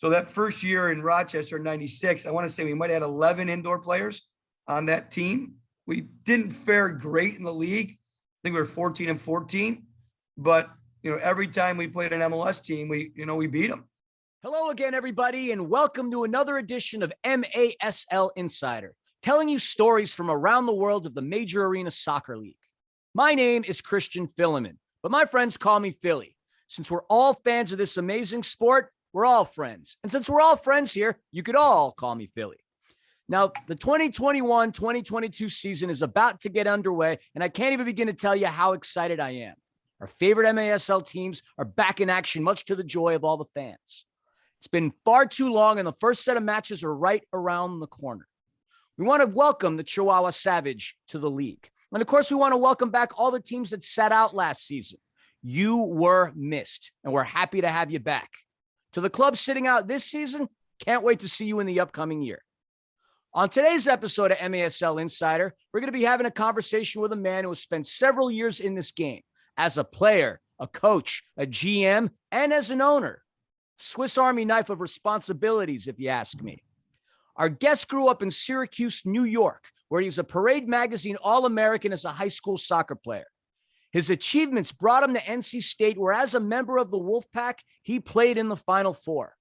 So that first year in Rochester in 96, I want to say we might have had 11 indoor players on that team. We didn't fare great in the league. I think we were 14-14, but every time we played an MLS team, we beat them. Hello again, everybody, and welcome to another edition of MASL Insider, telling you stories from around the world of the Major Arena Soccer League. My name is Christian Filliman, but my friends call me Philly. Since we're all fans of this amazing sport, we're all friends. And since we're all friends here, you could all call me Philly. Now, the 2021-2022 season is about to get underway, and I can't even begin to tell you how excited I am. Our favorite MASL teams are back in action, much to the joy of all the fans. It's been far too long, and the first set of matches are right around the corner. We want to welcome the Chihuahua Savage to the league. And, of course, we want to welcome back all the teams that sat out last season. You were missed, and we're happy to have you back. To the clubs sitting out this season, can't wait to see you in the upcoming year. On today's episode of MASL Insider, we're going to be having a conversation with a man who has spent several years in this game as a player, a coach, a GM, and as an owner. Swiss Army knife of responsibilities, if you ask me. Our guest grew up in Syracuse, New York, where he's a Parade Magazine All-American as a high school soccer player. His achievements brought him to NC State, where as a member of the Wolfpack, he played in the Final Four.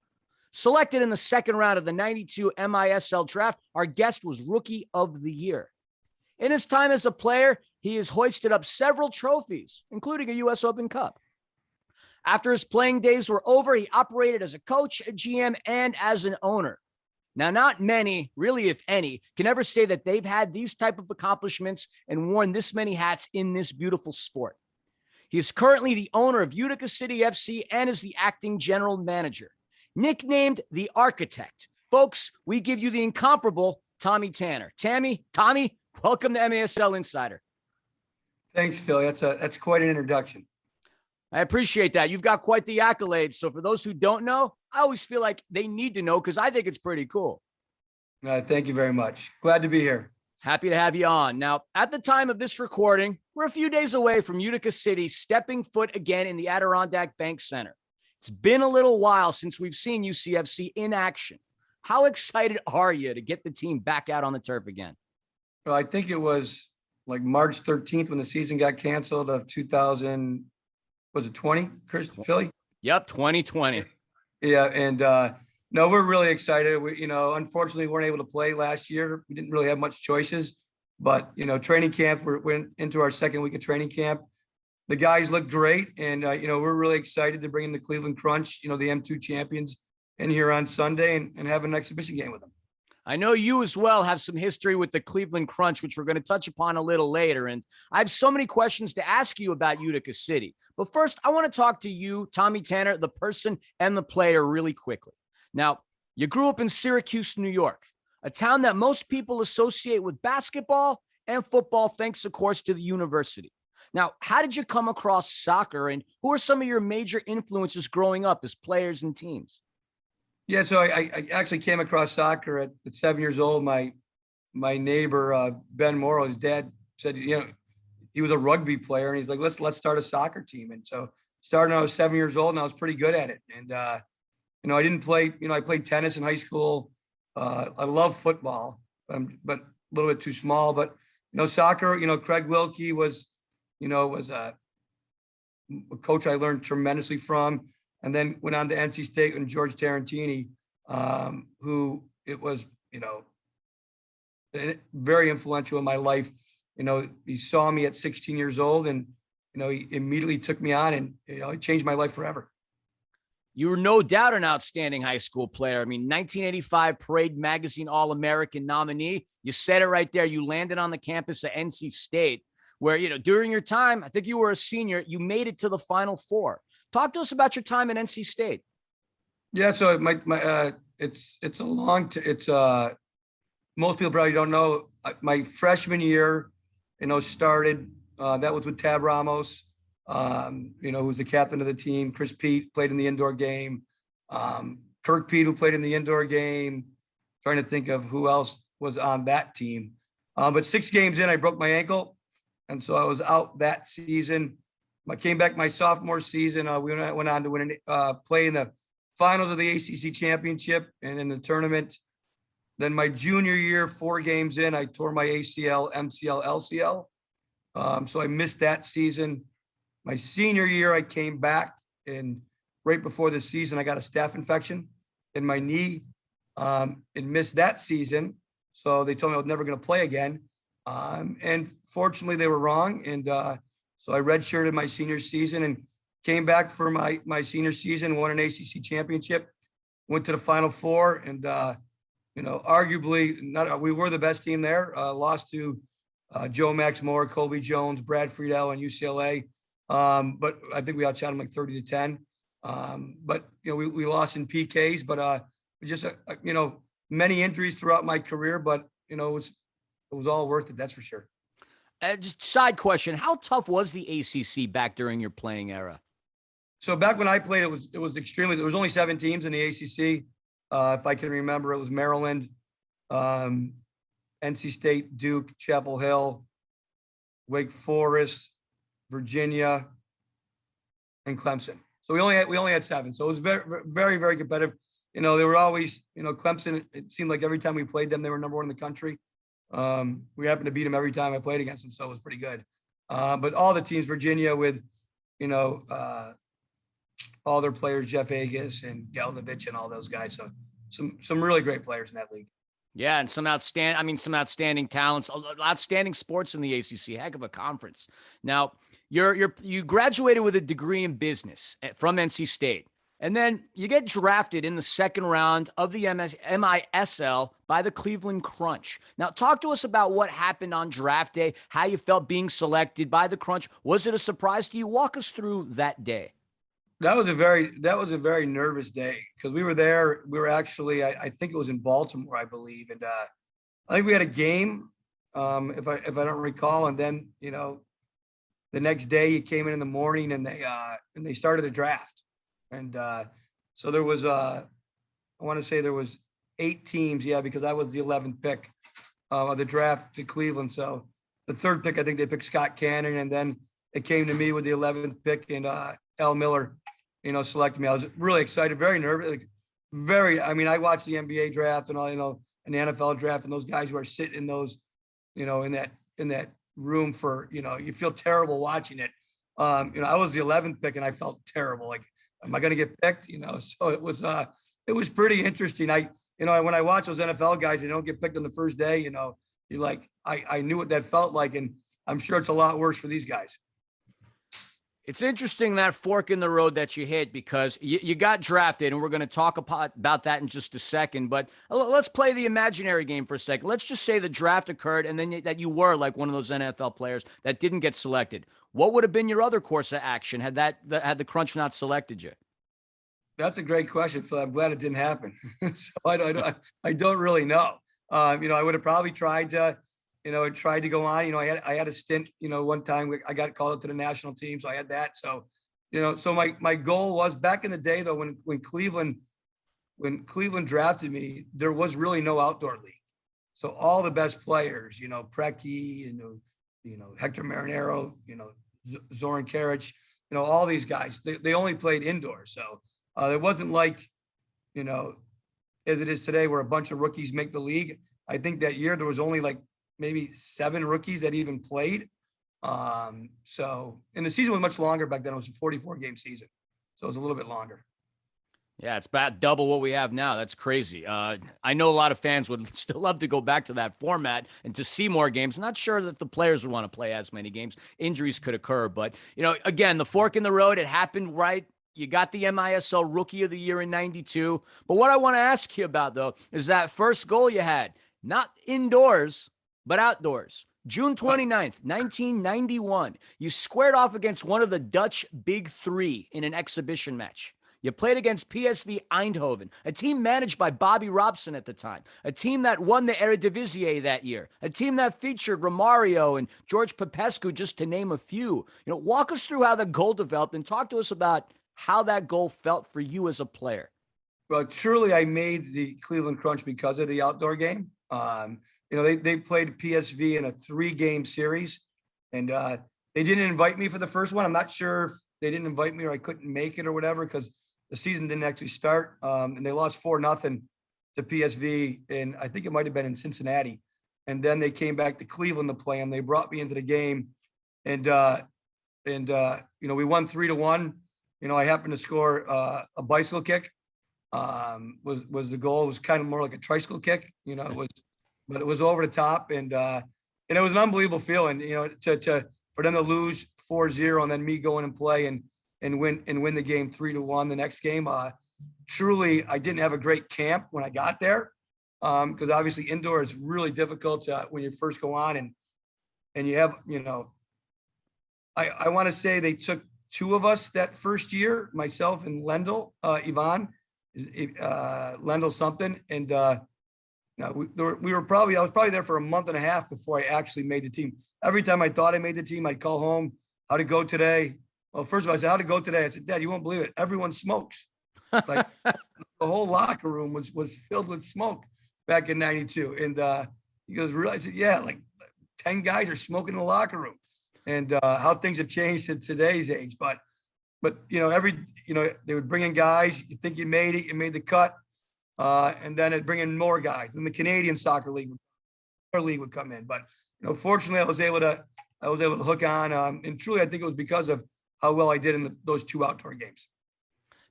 Selected in the second round of the 92 MISL draft, our guest was Rookie of the Year. In his time as a player, he has hoisted up several trophies, including a U.S. Open Cup. After his playing days were over, he operated as a coach, a GM, and as an owner. Now, not many, really, if any, can ever say that they've had these type of accomplishments and worn this many hats in this beautiful sport. He is currently the owner of Utica City FC and is the acting general manager. Nicknamed the Architect. Folks, we give you the incomparable Tommy Tanner. Tommy, welcome to MASL Insider. Thanks, Philly. That's quite an introduction. I appreciate that. You've got quite the accolades. So for those who don't know, I always feel like they need to know because I think it's pretty cool. Thank you very much. Glad to be here. Happy to have you on. Now, at the time of this recording, we're a few days away from Utica City stepping foot again in the Adirondack Bank Center. It's been a little while since we've seen UCFC in action. How excited are you to get the team back out on the turf again? Well, I think it was like March 13th when the season got canceled of 2000. Was it 20, Philly? Yep, 2020. Yeah, and no, we're really excited. We, unfortunately, weren't able to play last year. We didn't really have much choices, but training camp. We're into our second week of training camp. The guys look great, and we're really excited to bring in the Cleveland Crunch, the M2 champions, in here on Sunday and have an exhibition game with them. I know you as well have some history with the Cleveland Crunch, which we're going to touch upon a little later. And I have so many questions to ask you about Utica City. But first, I want to talk to you, Tommy Tanner, the person and the player, really quickly. Now, you grew up in Syracuse, New York, a town that most people associate with basketball and football, thanks, of course, to the university. Now, how did you come across soccer, and who are some of your major influences growing up as players and teams? Yeah, so I actually came across soccer at 7 years old. My neighbor, Ben Morrow, his dad said, he was a rugby player, and he's like, let's start a soccer team. And so started when I was 7 years old, and I was pretty good at it. And, I didn't play, I played tennis in high school. I love football, but a little bit too small. But, soccer, Craig Wilkie was a coach I learned tremendously from. And then went on to NC State and George Tarantini, who it was, very influential in my life. He saw me at 16 years old and, he immediately took me on and, it changed my life forever. You were no doubt an outstanding high school player. I mean, 1985 Parade Magazine All-American nominee. You said it right there. You landed on the campus at NC State where, during your time, I think you were a senior, you made it to the Final Four. Talk to us about your time at NC State. Yeah, so it's most people probably don't know. My freshman year, started. That was with Tab Ramos, who was the captain of the team. Chris Pete played in the indoor game. Kirk Pete, who played in the indoor game. Trying to think of who else was on that team. But 6 games in, I broke my ankle, and so I was out that season. I came back my sophomore season. We went on to play in the finals of the ACC championship and in the tournament. Then my junior year, 4 games in, I tore my ACL, MCL, LCL. So I missed that season. My senior year, I came back, and right before the season, I got a staph infection in my knee and missed that season. So they told me I was never going to play again. And fortunately, they were wrong. And so I redshirted my senior season and came back for my senior season, won an ACC championship, went to the Final Four, and arguably we were the best team there. Lost to Joe Max Moore, Kobe Jones, Brad Friedel, and UCLA. But I think we outshot them like 30-10. But we lost in PKs, but just many injuries throughout my career, but it was all worth it. That's for sure. Just side question: how tough was the ACC back during your playing era? So back when I played, it was extremely. There was only 7 teams in the ACC. If I can remember, it was Maryland, NC State, Duke, Chapel Hill, Wake Forest, Virginia, and Clemson. So we only had 7. So it was very, very, very competitive. They were always, Clemson. It seemed like every time we played them, they were number 1 in the country. We happened to beat them every time I played against them, so it was pretty good. But all the teams, Virginia with, all their players, Jeff Agus and Galnovich and all those guys. So some really great players in that league. Yeah, and some outstanding talents, outstanding sports in the ACC. Heck of a conference. Now, you graduated with a degree in business from NC State, and then you get drafted in the 2nd round of the MISL by the Cleveland Crunch. Now, talk to us about what happened on draft day, how you felt being selected by the Crunch. Was it a surprise to you? Walk us through that day. That was a very nervous day because we were there. We were actually, I think it was in Baltimore, I believe. And I think we had a game, if I don't recall. And then, the next day you came in the morning and they started the draft. And so there was, I want to say there was 8 teams. Yeah, because I was the 11th pick of the draft to Cleveland. So the 3rd pick, I think they picked Scott Cannon. And then it came to me with the 11th pick, and Al Miller, selected me. I was really excited, very nervous, I watched the NBA draft and all, and the NFL draft, and those guys who are sitting in those, in that room for, you feel terrible watching it. I was the 11th pick and I felt terrible. Like, am I going to get picked? So it was pretty interesting. When I watch those NFL guys, they don't get picked on the first day, you're like, I knew what that felt like. And I'm sure it's a lot worse for these guys. It's interesting, that fork in the road that you hit, because you got drafted, and we're going to talk about that in just a second. But let's play the imaginary game for a second. Let's just say the draft occurred, and then that you were like one of those NFL players that didn't get selected. What would have been your other course of action had the Crunch not selected you? That's a great question, Phil. I'm glad it didn't happen. So I don't really know. I would have probably tried to go on. I had a stint, one time I got called up to the national team. So I had that. So, so my goal was, back in the day though, when Cleveland drafted me, there was really no outdoor league. So all the best players, Preki, Hector Marinero, Zoran Karic, all these guys, they only played indoors. So it wasn't like, as it is today, where a bunch of rookies make the league. I think that year there was only like maybe 7 rookies that even played. So, and the season was much longer back then. It was a 44-game season. So it was a little bit longer. Yeah, it's about double what we have now. That's crazy. I know a lot of fans would still love to go back to that format and to see more games. Not sure that the players would want to play as many games. Injuries could occur. But, again, the fork in the road, it happened right. You got the MISL Rookie of the Year in 92. But what I want to ask you about, though, is that first goal you had, not indoors, but outdoors. June 29th, 1991. You squared off against one of the Dutch Big Three in an exhibition match. You played against PSV Eindhoven, a team managed by Bobby Robson at the time, a team that won the Eredivisie that year, a team that featured Romario and George Popescu, just to name a few. Walk us through how the goal developed and talk to us about how that goal felt for you as a player. Well, truly, I made the Cleveland Crunch because of the outdoor game. They played PSV in a 3-game series, and they didn't invite me for the first one. I'm not sure if they didn't invite me or I couldn't make it or whatever, because the season didn't actually start, and they lost 4-0 to PSV, and I think it might have been in Cincinnati. And then they came back to Cleveland to play them. They brought me into the game, and we won 3-1. I happened to score a bicycle kick. Was the goal. It was kind of more like a tricycle kick. But it was over the top, and it was an unbelievable feeling. To for them to lose 4-0 and then me go in and play and win the game 3-1 the next game. Truly, I didn't have a great camp when I got there, because obviously indoor is really difficult when you first go on, and you have, I want to say they took two of us that first year, myself and Lendl, Ivan, Lendl something, and I was probably there for a month and a half before I actually made the team. Every time I thought I made the team, I'd call home, how'd it go today? Well, first of all, I said, how'd it go today? I said, Dad, you won't believe it. Everyone smokes. Like the whole locker room was filled with smoke back in '92. And he goes, really? I said, yeah, like 10 guys are smoking in the locker room. And how things have changed in today's age. But they would bring in guys, you think you made it, you made the cut, and then it'd bring in more guys. And the Canadian Soccer League would come in. But fortunately, I was able to hook on. And truly, I think it was because of how well I did in those two outdoor games.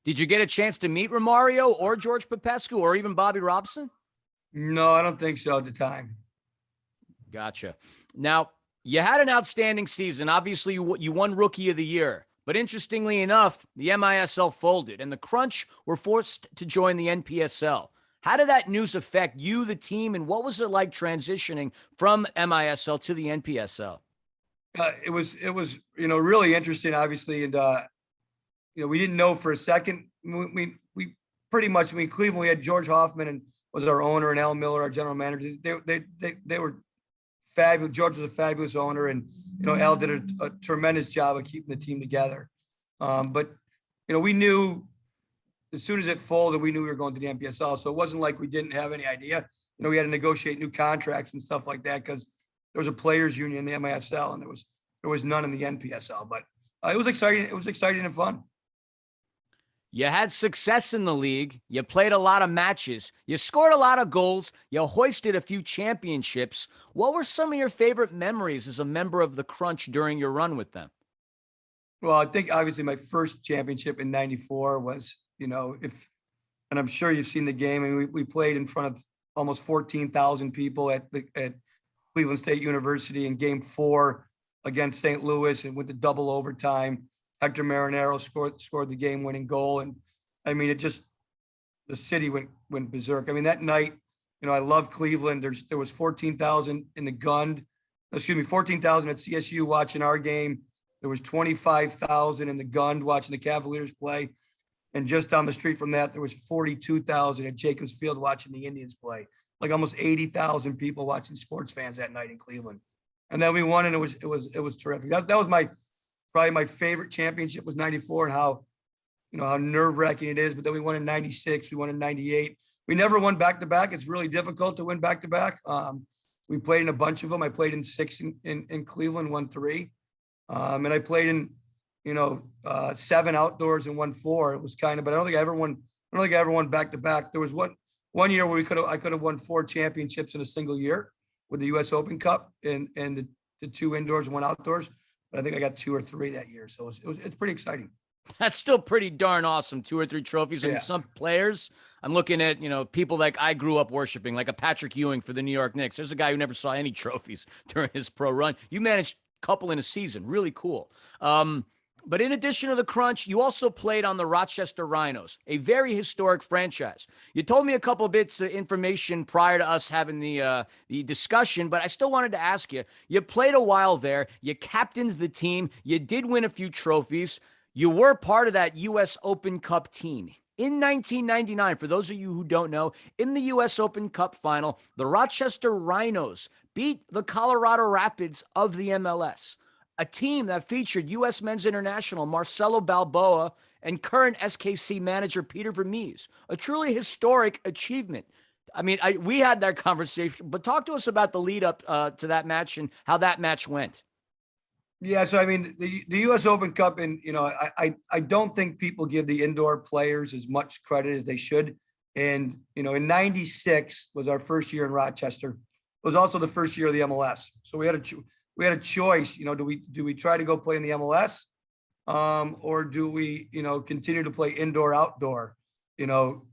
Did you get a chance to meet Romario or George Popescu or even Bobby Robson? No, I don't think so at the time. Gotcha. Now, you had an outstanding season. Obviously, you won Rookie of the Year. But interestingly enough, the MISL folded, and the Crunch were forced to join the NPSL. How did that news affect you, the team, and what was it like transitioning from MISL to the NPSL? It was really interesting, obviously, and we didn't know for a second. We pretty much, Cleveland, we had George Hoffman and was our owner, and Al Miller, our general manager. They were fabulous. George was a fabulous owner, and Al did a tremendous job of keeping the team together. But we knew as soon as it folded, we knew we were going to the NPSL. So it wasn't like we didn't have any idea. We had to negotiate new contracts and stuff like that because there was a players union in the MISL and there was none in the NPSL. But it was exciting. It was exciting and fun. You had success in the league. You played a lot of matches. You scored a lot of goals. You hoisted a few championships. What were some of your favorite memories as a member of the Crunch during your run with them? Well, I think obviously my first championship in '94 was, and I'm sure you've seen the game. And we played in front of almost 14,000 people at Cleveland State University in Game 4 against St. Louis, and went to double overtime. Hector Marinero scored the game-winning goal, and the city went berserk. That night, I love Cleveland. There was 14,000 in the Gund, 14,000 at CSU watching our game. There was 25,000 in the Gund watching the Cavaliers play, and just down the street from that, there was 42,000 at Jacobs Field watching the Indians play. Like almost 80,000 people watching sports fans that night in Cleveland, and then we won, and it was terrific. That was probably my favorite championship was '94, and how nerve-wracking it is. But then we won in '96, we won in '98. We never won back-to-back. It's really difficult to win back-to-back. We played in a bunch of them. I played in 6 in Cleveland, won 3. And I played in, 7 outdoors and won 4. It was but I don't think I ever won back-to-back. There was one year where I could have won 4 championships in a single year with the US Open Cup and the 2 indoors and 1 outdoors. But I think I got 2 or 3 that year. So it's pretty exciting. That's still pretty darn awesome. 2 or 3 trophies. Yeah. And some players, I'm looking at, people like I grew up worshiping, like a Patrick Ewing for the New York Knicks. There's a guy who never saw any trophies during his pro run. You managed a couple in a season. Really cool. But in addition to the Crunch, you also played on the Rochester Rhinos, a very historic franchise. You told me a couple of bits of information prior to us having the discussion, but I still wanted to ask you. You played a while there. You captained the team. You did win a few trophies. You were part of that U.S. Open Cup team. In 1999, for those of you who don't know, in the U.S. Open Cup final, the Rochester Rhinos beat the Colorado Rapids of the MLS. A team that featured U.S. Men's International Marcelo Balboa and current SKC manager Peter Vermees. A truly historic achievement. We had that conversation, but talk to us about the lead up to that match and how that match went. Yeah, so I mean, the U.S. Open Cup, and I don't think people give the indoor players as much credit as they should. And in '96 was our first year in Rochester. It was also the first year of the MLS. So we had a choice. Do we try to go play in the MLS, or do we continue to play indoor outdoor? You know,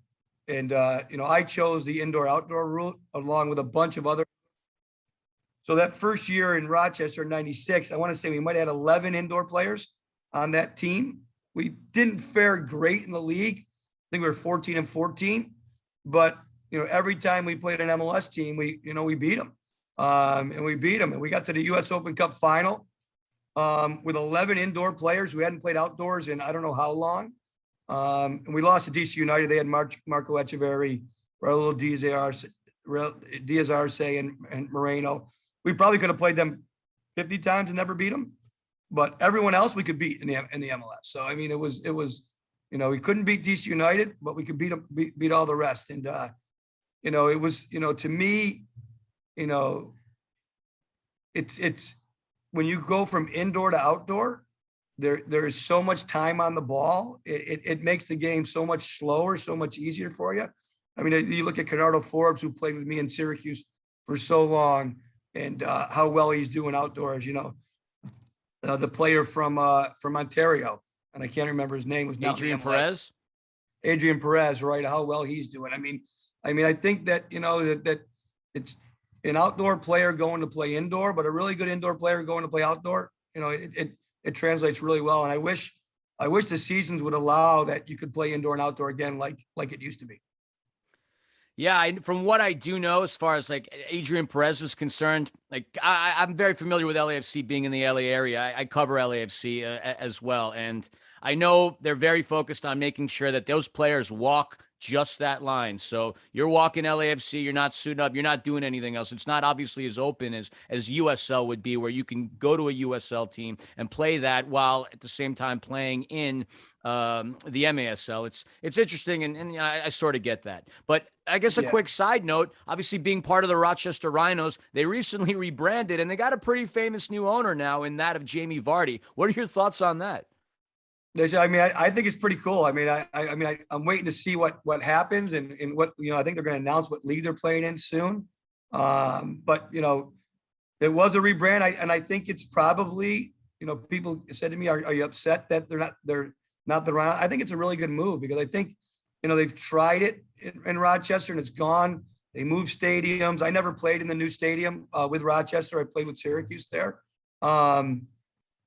and I chose the indoor outdoor route along with a bunch of other. So that first year in Rochester in '96, I want to say we might have had 11 indoor players on that team. We didn't fare great in the league. I think we were 14 and 14, but every time we played an MLS team, we beat them. And we beat them, and we got to the U.S. Open Cup final with 11 indoor players. We hadn't played outdoors in I don't know how long. And we lost to DC United. They had Marco Echeverri, Raul Diaz Arce, and Moreno. We probably could have played them 50 times and never beat them, but everyone else we could beat in the MLS. So I mean, it was we couldn't beat DC United, but we could beat all the rest. And it was to me, it's when you go from indoor to outdoor, there is so much time on the ball. It makes the game so much slower, so much easier for you. I mean, you look at Bernardo Forbes, who played with me in Syracuse for so long, and how well he's doing outdoors. The player from Ontario, and I can't remember his name, was Adrian Perez. Adrian Perez, right? How well he's doing. I mean, I think that that it's an outdoor player going to play indoor, but a really good indoor player going to play outdoor. It translates really well, and I wish the seasons would allow that you could play indoor and outdoor again, like it used to be. Yeah, from what I do know, as far as like Adrian Perez is concerned, like I'm very familiar with LAFC being in the LA area. I cover LAFC as well, and I know they're very focused on making sure that those players walk just that line. So you're walking LAFC, you're not suiting up, you're not doing anything else. It's not obviously as open as USL would be, where you can go to a USL team and play that while at the same time playing in the MASL. It's interesting, and I sort of get that. But I guess a quick side note, obviously being part of the Rochester Rhinos, they recently rebranded, and they got a pretty famous new owner now in that of Jamie Vardy. What are your thoughts on that? I think it's pretty cool. I'm waiting to see what happens and what, I think they're going to announce what league they're playing in soon. But it was a rebrand. I think it's probably, people said to me, are you upset that they're not the Rhinos? I think it's a really good move, because I think, they've tried it in Rochester and it's gone. They moved stadiums. I never played in the new stadium with Rochester. I played with Syracuse there.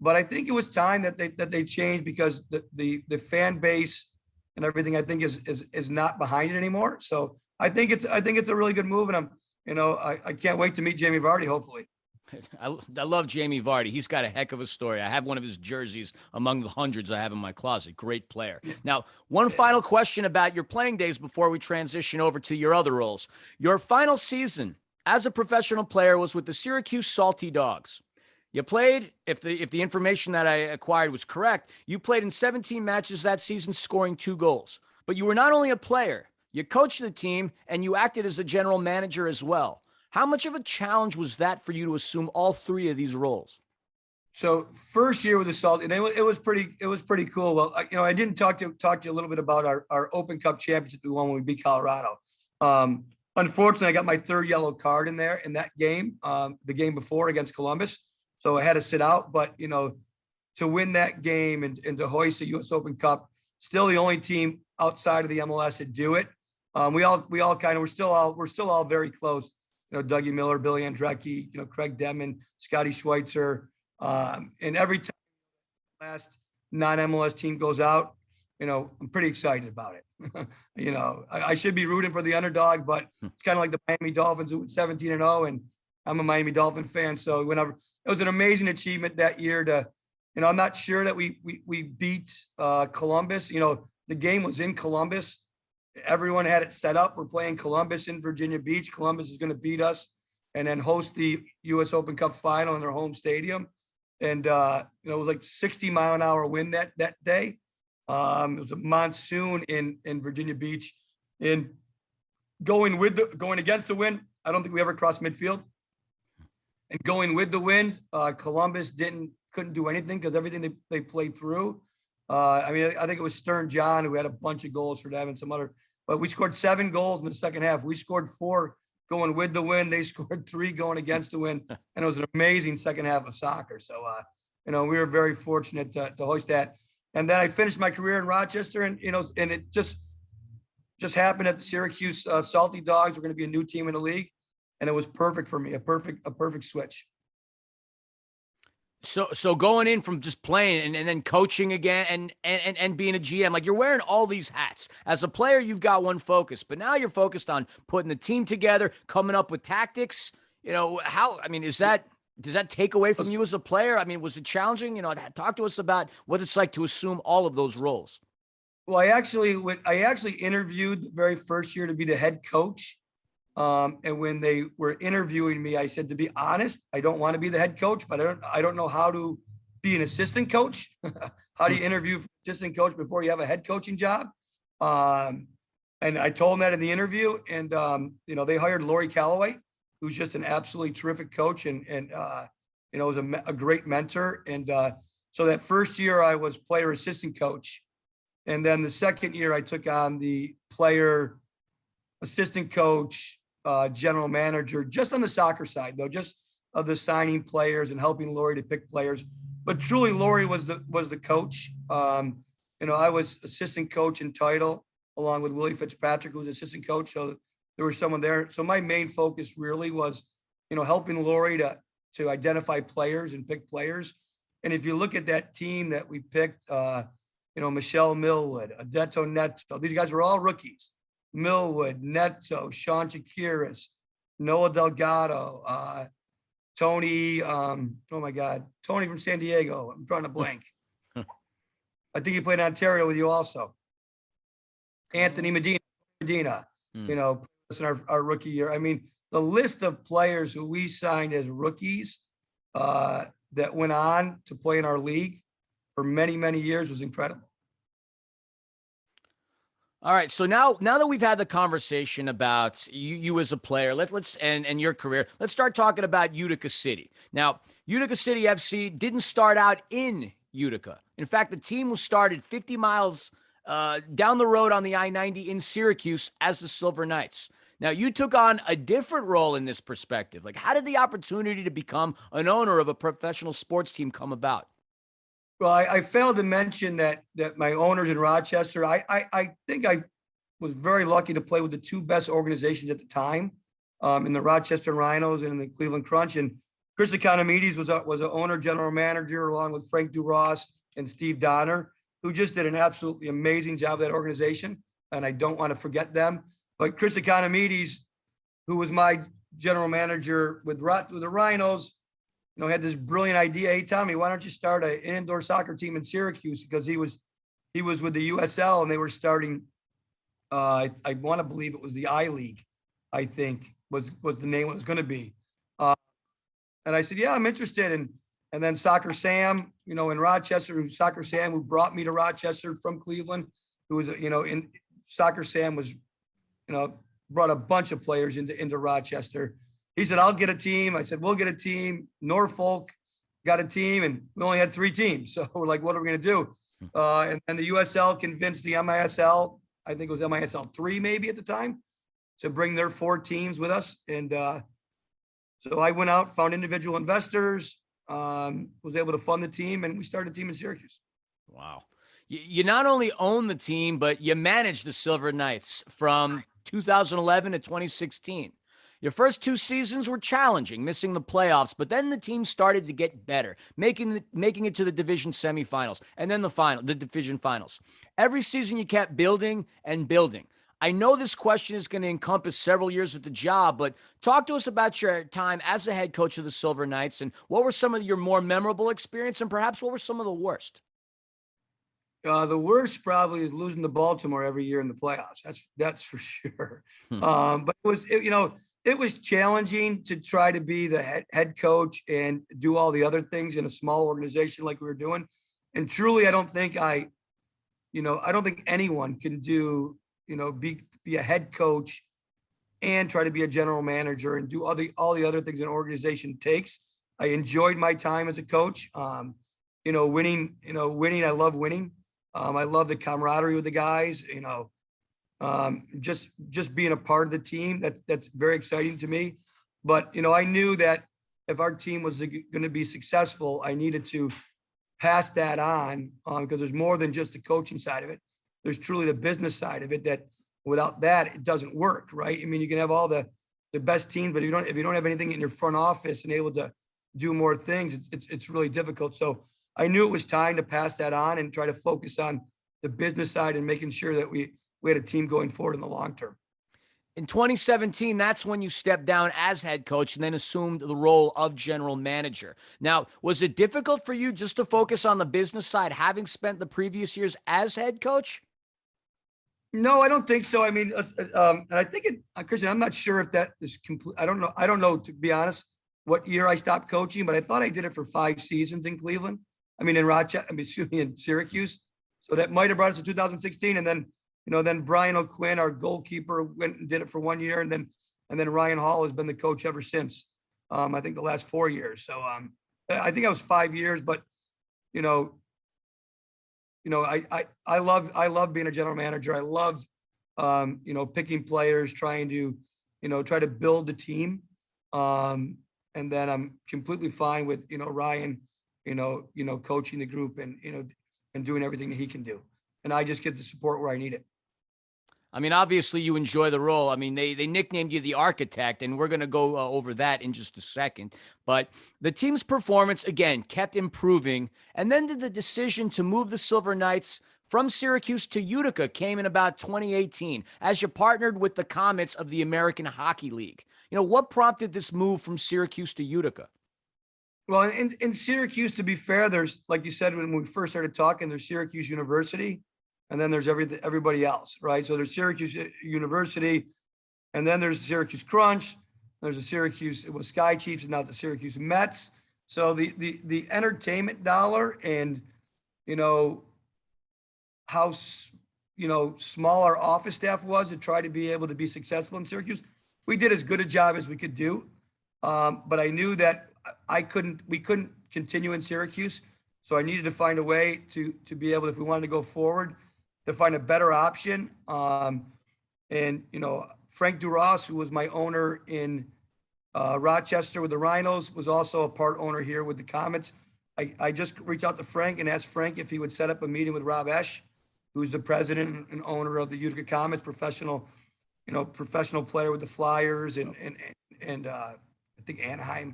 But I think it was time that they changed, because the fan base and everything, I think is not behind it anymore. So I think it's a really good move, and I can't wait to meet Jamie Vardy, hopefully. I love Jamie Vardy. He's got a heck of a story. I have one of his jerseys among the hundreds I have in my closet. Great player. Now, one final question about your playing days before we transition over to your other roles. Your final season as a professional player was with the Syracuse Salty Dogs. You played, if the information that I acquired was correct, you played in 17 matches that season, scoring 2 goals. But you were not only a player, you coached the team, and you acted as the general manager as well. How much of a challenge was that for you to assume all 3 of these roles? So first year with the Salt, and it was pretty cool. Well, I didn't talk to you a little bit about our Open Cup championship we won when we beat Colorado. Unfortunately, I got my 3rd yellow card in that game, the game before against Columbus. So I had to sit out, but to win that game and to hoist the U.S. Open Cup, still the only team outside of the MLS to do it. We all kind of, we're still all very close. Dougie Miller, Billy Andrecki, Craig Demman, Scotty Schweitzer, and every time the last non-MLS team goes out, I'm pretty excited about it. I should be rooting for the underdog, but it's kind of like the Miami Dolphins, who went 17-0, and I'm a Miami Dolphin fan. So it was an amazing achievement that year to, I'm not sure that we beat Columbus. The game was in Columbus. Everyone had it set up. We're playing Columbus in Virginia Beach. Columbus is going to beat us and then host the U.S. Open Cup final in their home stadium. And, it was like 60-mile-an-hour wind that day. It was a monsoon in Virginia Beach. And going against the wind, I don't think we ever crossed midfield. And going with the wind, Columbus didn't couldn't do anything because everything they played through. I mean, I think it was Stern John who had a bunch of goals for them and some other, but we scored 7 goals in the second half. We scored 4 going with the win. They scored 3 going against the win. And it was an amazing second half of soccer. So, we were very fortunate to host that. And then I finished my career in Rochester, and, and it just happened that the Syracuse Salty Dogs were going to be a new team in the league. And it was perfect for me, a perfect switch. So going in from just playing and then coaching again and being a GM, like you're wearing all these hats. As a player, you've got one focus, but now you're focused on putting the team together, coming up with tactics. Does that take away from you as a player? I mean, was it challenging? Talk to us about what it's like to assume all of those roles. Well, I actually interviewed the very first year to be the head coach. And when they were interviewing me, I said, to be honest, I don't want to be the head coach, but I don't know how to be an assistant coach. How do you interview for assistant coach before you have a head coaching job? And I told them that in the interview, and they hired Lori Calloway, who's just an absolutely terrific coach and was a great mentor. And so that first year I was player assistant coach. And then the second year I took on the player assistant coach, general manager, just on the soccer side, though, just of the signing players and helping Lori to pick players. But truly, Lori was the coach. I was assistant coach in title, along with Willie Fitzpatrick, who was assistant coach. So there was someone there. So my main focus really was, helping Lori to identify players and pick players. And if you look at that team that we picked, Michelle Millwood, Adeto Neto, these guys were all rookies. Millwood, Neto, Sean Chakiris, Noah Delgado, Tony, Tony from San Diego. I'm drawing a blank. I think he played in Ontario with you also. Anthony Medina, in our rookie year. I mean, the list of players who we signed as rookies that went on to play in our league for many, many years was incredible. All right. So now that we've had the conversation about you as a player, let's and your career, let's start talking about Utica City. Now, Utica City FC didn't start out in Utica. In fact, the team was started 50 miles down the road on the I-90 in Syracuse as the Silver Knights. Now, you took on a different role in this perspective. Like, how did the opportunity to become an owner of a professional sports team come about? Well, I failed to mention that my owners in Rochester, I think I was very lucky to play with the 2 best organizations at the time, in the Rochester Rhinos and in the Cleveland Crunch. And Chris Economides was an owner general manager, along with Frank DuRoss and Steve Donner, who just did an absolutely amazing job of that organization. And I don't want to forget them. But Chris Economides, who was my general manager with the Rhinos, had this brilliant idea. Hey, Tommy, why don't you start an indoor soccer team in Syracuse? Because he was with the USL and they were starting. I want to believe it was the I League, I think was the name it was going to be. And I said, yeah, I'm interested. And then Soccer Sam, in Rochester, Soccer Sam, who brought me to Rochester from Cleveland, who was, in Soccer Sam was, brought a bunch of players into Rochester. He said, I'll get a team. I said, we'll get a team. Norfolk got a team, and we only had 3 teams. So we're like, what are we going to do? And the USL convinced the MASL, I think it was MASL 3 maybe at the time, to bring their 4 teams with us. And so I went out, found individual investors, was able to fund the team, and we started a team in Syracuse. Wow. You not only own the team, but you manage the Silver Knights from 2011 to 2016. Your first 2 seasons were challenging, missing the playoffs, but then the team started to get better, making it to the division semifinals and then the division finals. Every season you kept building and building. I know this question is going to encompass several years at the job, but talk to us about your time as a head coach of the Silver Knights and what were some of your more memorable experiences and perhaps what were some of the worst? The worst probably is losing to Baltimore every year in the playoffs. That's for sure. But it was challenging to try to be the head coach and do all the other things in a small organization like we were doing. And truly, I don't think anyone can do, be a head coach and try to be a general manager and do all the other things an organization takes. I enjoyed my time as a coach. Winning, I love winning. I love the camaraderie with the guys, just being a part of the team. That's very exciting to me. But, I knew that if our team was going to be successful, I needed to pass that on, because there's more than just the coaching side of it. There's truly the business side of it that without that, it doesn't work, right? I mean, you can have all the best teams, but if you don't have anything in your front office and able to do more things, it's really difficult. So I knew it was time to pass that on and try to focus on the business side and making sure that we had a team going forward in the long term. In 2017, that's when you stepped down as head coach and then assumed the role of general manager. Now, was it difficult for you just to focus on the business side, having spent the previous years as head coach? No, I don't think so. I mean, and I think Christian, I'm not sure if that is complete. I don't know. I don't know, to be honest, what year I stopped coaching, but I thought I did it for 5 seasons in Cleveland. I mean, in Rochester, in Syracuse. So that might have brought us to 2016. And then, then Brian O'Quinn, our goalkeeper, went and did it for 1 year. And then Ryan Hall has been the coach ever since. I think the last 4 years. So I think I was 5 years, but, I love being a general manager. I love, picking players, trying to, try to build the team. And then I'm completely fine with, Ryan, coaching the group and doing everything that he can do. And I just get the support where I need it. I mean, obviously you enjoy the role. I mean, they nicknamed you the architect, and we're going to go over that in just a second. But the team's performance, again, kept improving. And then the decision to move the Silver Knights from Syracuse to Utica came in about 2018 as you partnered with the Comets of the American Hockey League. What prompted this move from Syracuse to Utica? Well, in Syracuse, to be fair, there's, like you said, when we first started talking, there's Syracuse University. And then there's everybody else, right? So there's Syracuse University, and then there's Syracuse Crunch. There's a Syracuse, it was Sky Chiefs, and now the Syracuse Mets. So the entertainment dollar and, how, small our office staff was to try to be able to be successful in Syracuse, we did as good a job as we could do. But I knew that we couldn't continue in Syracuse. So I needed to find a way to be able, if we wanted to go forward, to find a better option. And, Frank Duras, who was my owner in Rochester with the Rhinos, was also a part owner here with the Comets. I just reached out to Frank and asked Frank if he would set up a meeting with Rob Esch, who's the president and owner of the Utica Comets, professional player with the Flyers and I think Anaheim.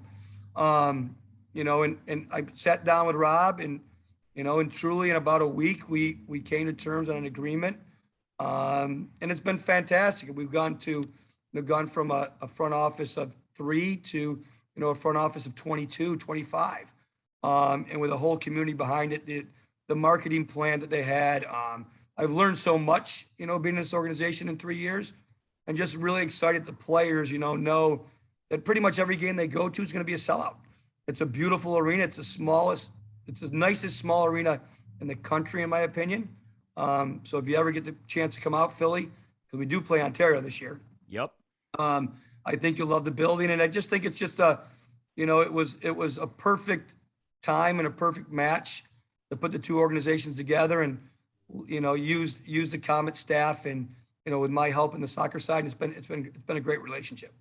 And I sat down with Rob and truly in about a week, we came to terms on an agreement. And it's been fantastic. We've gone from a front office of 3 to, a front office of 22, 25. And with a whole community behind it, the marketing plan that they had. I've learned so much, being in this organization in 3 years, and just really excited the players, know that pretty much every game they go to is going to be a sellout. It's a beautiful arena. It's the nicest small arena in the country, in my opinion. So if you ever get the chance to come out, Philly, because we do play Ontario this year. Yep. I think you'll love the building. And I just think it's just it was a perfect time and a perfect match to put the two organizations together and, use the Comet staff and, with my help in the soccer side. It's been a great relationship.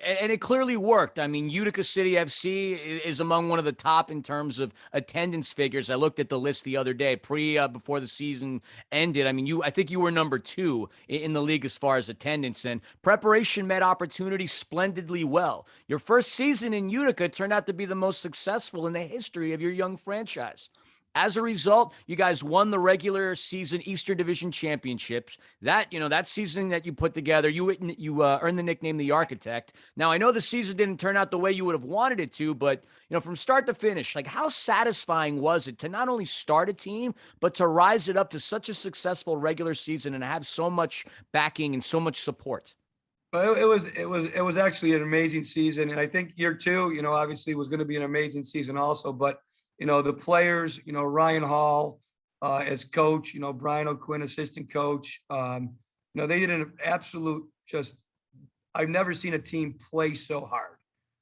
And it clearly worked. I mean, Utica City FC is among one of the top in terms of attendance figures. I looked at the list the other day, before the season ended. I mean, I think you were number 2 in the league as far as attendance, and preparation met opportunity splendidly well. Your first season in Utica turned out to be the most successful in the history of your young franchise. As a result, you guys won the regular season Eastern Division championships. That season that you put together, you earned the nickname the Architect. Now, I know the season didn't turn out the way you would have wanted it to, but from start to finish, like, how satisfying was it to not only start a team, but to rise it up to such a successful regular season and have so much backing and so much support? Well, it was actually an amazing season, and I think year 2, obviously was going to be an amazing season also, but the players, Ryan Hall as coach, Brian O'Quinn, assistant coach, they did an absolute I've never seen a team play so hard.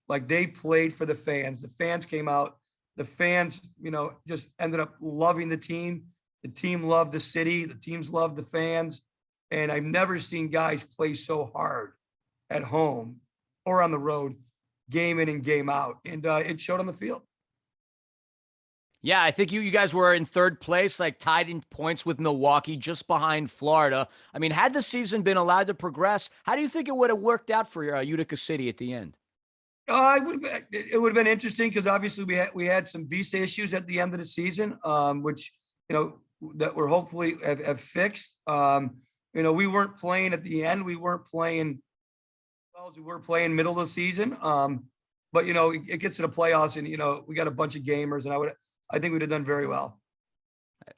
Like they played for the fans. The fans came out. The fans, just ended up loving the team. The team loved the city. The teams loved the fans. And I've never seen guys play so hard at home or on the road, game in and game out. And it showed on the field. Yeah, I think you guys were in third place, like tied in points with Milwaukee, just behind Florida. I mean, had the season been allowed to progress, how do you think it would have worked out for Utica City at the end? It would have been interesting because obviously we had some visa issues at the end of the season, which that we're hopefully have fixed. We weren't playing at the end. We weren't playing well. We were playing middle of the season. But it gets to the playoffs, and we got a bunch of gamers, and I think we'd have done very well.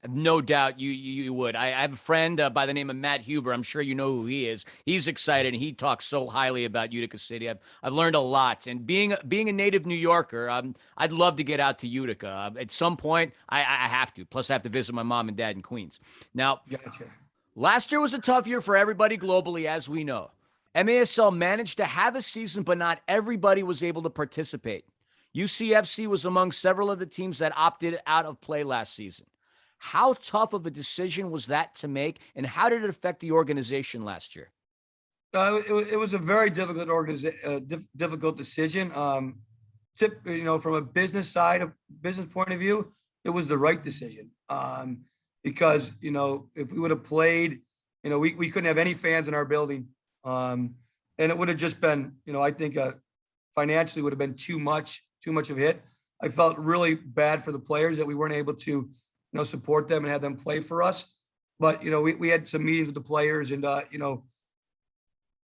No doubt you would. I have a friend by the name of Matt Huber. I'm sure you know who he is. He's excited, and he talks so highly about Utica City. I've learned a lot. And being a native New Yorker, I'd love to get out to Utica. At some point, I have to. Plus, I have to visit my mom and dad in Queens. Now, Gotcha. Last year was a tough year for everybody globally, as we know. MASL managed to have a season, but not everybody was able to participate. UCFC was among several of the teams that opted out of play last season. How tough of a decision was that to make, and how did it affect the organization last year? It was a very difficult decision. From a business point of view, it was the right decision. Because if we would have played, we couldn't have any fans in our building, and it would have just been, I think financially would have been too much of a hit. I felt really bad for the players that we weren't able to, support them and have them play for us. But we had some meetings with the players, and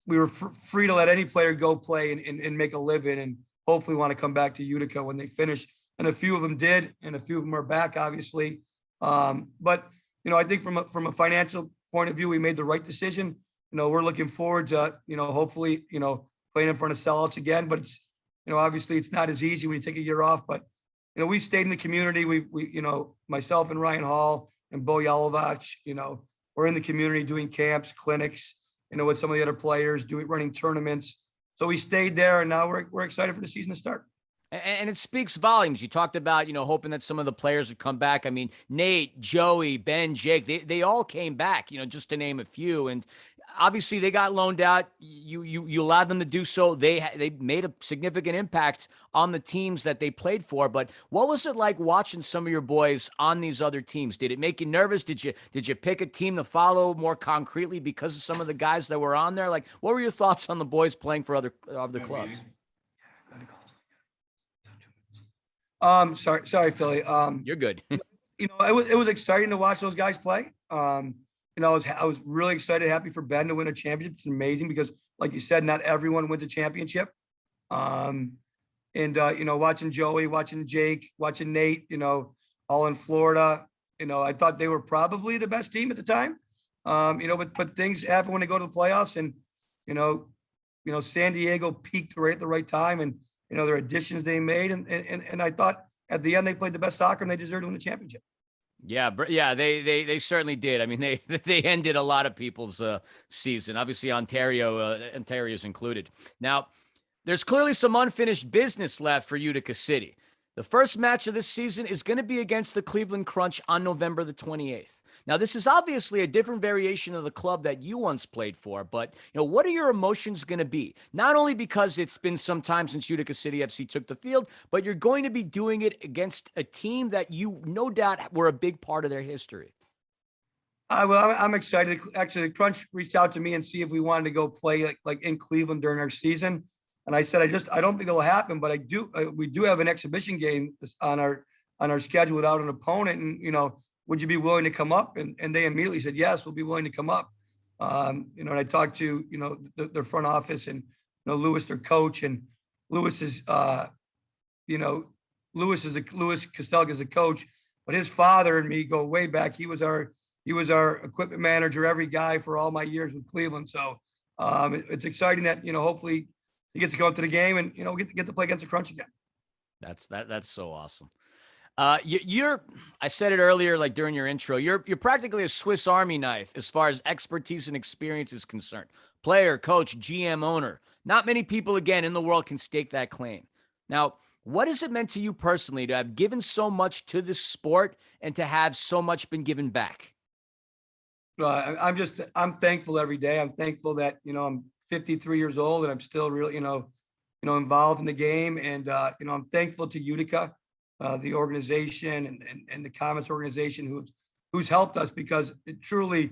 we were free to let any player go play and make a living, and hopefully want to come back to Utica when they finish. And a few of them did, and a few of them are back, obviously. But I think from a financial point of view, we made the right decision. We're looking forward to hopefully playing in front of sellouts again. But it's obviously it's not as easy when you take a year off. But we stayed in the community. We myself and Ryan Hall and Bo Yalovach, we're in the community doing camps, clinics, with some of the other players, running tournaments. So we stayed there, and now we're excited for the season to start. And it speaks volumes. You talked about, hoping that some of the players would come back. I mean, Nate, Joey, Ben, Jake, they all came back, just to name a few. And obviously they got loaned out. You allowed them to do so. They made a significant impact on the teams that they played for. But what was it like watching some of your boys on these other teams? Did it make you nervous? Did you pick a team to follow more concretely because of some of the guys that were on there? Like, what were your thoughts on the boys playing for other clubs? Sorry, Philly. You're good. It was exciting to watch those guys play. I was really excited, happy for Ben to win a championship. It's amazing because, like you said, not everyone wins a championship. Watching Joey, watching Jake, watching Nate, all in Florida. I thought they were probably the best team at the time. But things happen when they go to the playoffs, and San Diego peaked right at the right time, and their additions they made, and I thought at the end they played the best soccer and they deserved to win the championship. Yeah, they certainly did. I mean, they ended a lot of people's season. Obviously, Ontario's included. Now, there's clearly some unfinished business left for Utica City. The first match of this season is going to be against the Cleveland Crunch on November the 28th. Now, this is obviously a different variation of the club that you once played for, but what are your emotions going to be? Not only because it's been some time since Utica City FC took the field, but you're going to be doing it against a team that you no doubt were a big part of their history. I'm excited. Actually, the Crunch reached out to me and see if we wanted to go play like in Cleveland during our season, and I said I don't think it'll happen, but we do have an exhibition game on our schedule without an opponent, and would you be willing to come up? And they immediately said, yes, we'll be willing to come up. And I talked to, their front office and, Lewis, their coach, and Lewis Kostelka is a coach, but his father and me go way back. He was our equipment manager, every guy for all my years with Cleveland. So it's exciting that, hopefully he gets to go up to the game and, get to play against the Crunch again. That's so awesome. I said it earlier, like during your intro, you're practically a Swiss Army knife as far as expertise and experience is concerned. Player, coach, GM, owner. Not many people, again, in the world can stake that claim. Now, what has it meant to you personally to have given so much to this sport and to have so much been given back? I'm thankful every day. I'm thankful that, I'm 53 years old and I'm still really, involved in the game. And, I'm thankful to Utica, the organization and the Comets organization who's helped us, because it truly,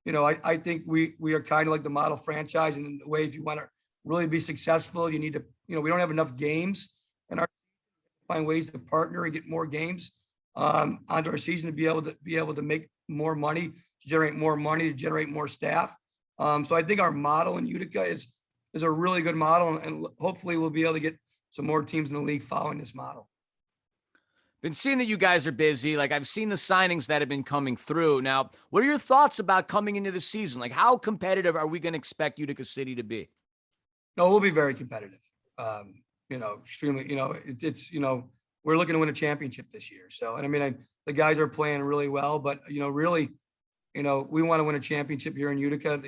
I think we are kind of like the model franchise in the way, if you want to really be successful, you need to, we don't have enough games, and find ways to partner and get more games onto our season to be able to make more money, to generate more money, to generate more staff. So I think our model in Utica is a really good model, and hopefully we'll be able to get some more teams in the league following this model. Been seeing that you guys are busy. Like, I've seen the signings that have been coming through. Now, what are your thoughts about coming into the season? Like, how competitive are we going to expect Utica City to be? No, we'll be very competitive. Extremely, we're looking to win a championship this year. So, and I mean, the guys are playing really well, but, really, we want to win a championship here in Utica.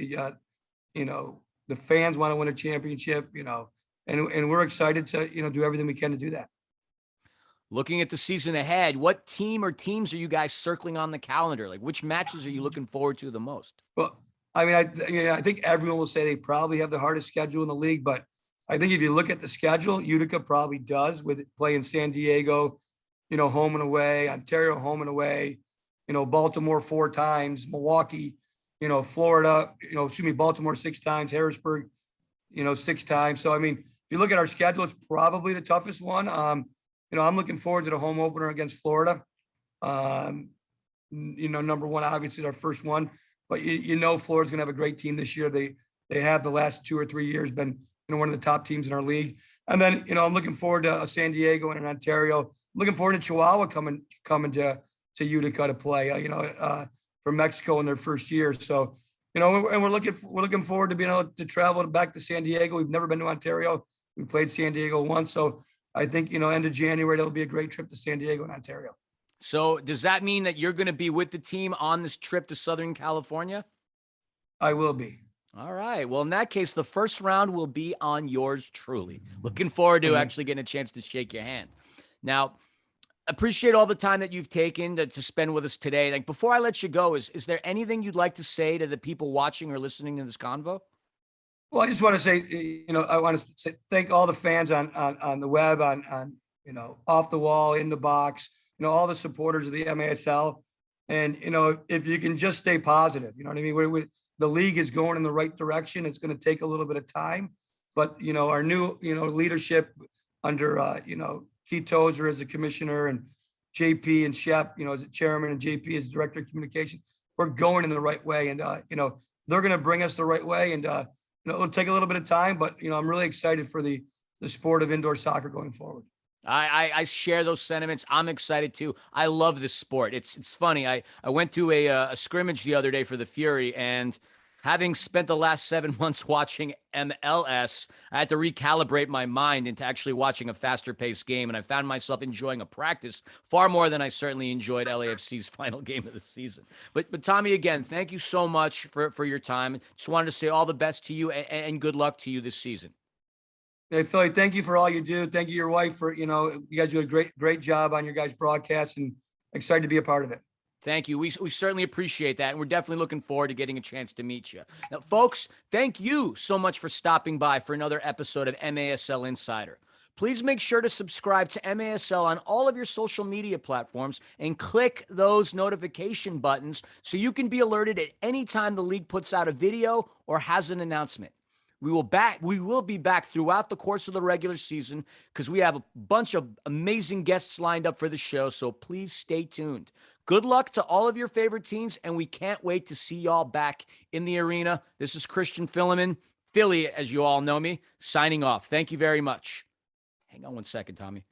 The fans want to win a championship, and we're excited to, do everything we can to do that. Looking at the season ahead, what team or teams are you guys circling on the calendar? Like, which matches are you looking forward to the most? Well, I mean, I think everyone will say they probably have the hardest schedule in the league, but I think if you look at the schedule, Utica probably does, with it playing San Diego, home and away, Ontario home and away, Baltimore 4 times, Milwaukee, Florida, Baltimore 6 times, Harrisburg, 6 times. So, I mean, if you look at our schedule, it's probably the toughest one. I'm looking forward to the home opener against Florida. Number one, obviously our first one, but Florida's gonna have a great team this year. They have the last 2 or 3 years been, one of the top teams in our league. And then, I'm looking forward to San Diego and an Ontario. I'm looking forward to Chihuahua coming to Utica to play, from Mexico in their first year. So, and we're looking forward to being able to travel back to San Diego. We've never been to Ontario. We played San Diego once. So I think, end of January, that'll be a great trip to San Diego and Ontario. So does that mean that you're going to be with the team on this trip to Southern California? I will be. All right. Well, in that case, the first round will be on yours truly. Looking forward to actually getting a chance to shake your hand. Now, appreciate all the time that you've taken to spend with us today. Like, before I let you go, is there anything you'd like to say to the people watching or listening to this convo? Well, I just want to say, I want to thank all the fans on the web, on off the wall, in the box, all the supporters of the MASL. And, if you can just stay positive, you know what I mean? The league is going in the right direction. It's going to take a little bit of time, but, our new, leadership under, Keith Tozer as a commissioner, and JP and Shep, as a chairman, and JP as director of communication, we're going in the right way. And, they're going to bring us the right way. And, it'll take a little bit of time, but, I'm really excited for the sport of indoor soccer going forward. I share those sentiments. I'm excited too. I love this sport. It's funny. I went to a scrimmage the other day for the Fury, and having spent the last 7 months watching MLS, I had to recalibrate my mind into actually watching a faster paced game. And I found myself enjoying a practice far more than I certainly enjoyed LAFC's final game of the season. But Tommy, again, thank you so much for your time. Just wanted to say all the best to you and good luck to you this season. Hey, Philly, thank you for all you do. Thank you, your wife, for, you guys do a great job on your guys' broadcast, and excited to be a part of it. Thank you. We certainly appreciate that. And we're definitely looking forward to getting a chance to meet you. Now, folks, thank you so much for stopping by for another episode of MASL Insider. Please make sure to subscribe to MASL on all of your social media platforms and click those notification buttons so you can be alerted at any time the league puts out a video or has an announcement. We will be back throughout the course of the regular season because we have a bunch of amazing guests lined up for the show, so please stay tuned. Good luck to all of your favorite teams, and we can't wait to see y'all back in the arena. This is Christian Filliman, Philly, as you all know me, signing off. Thank you very much. Hang on one second, Tommy.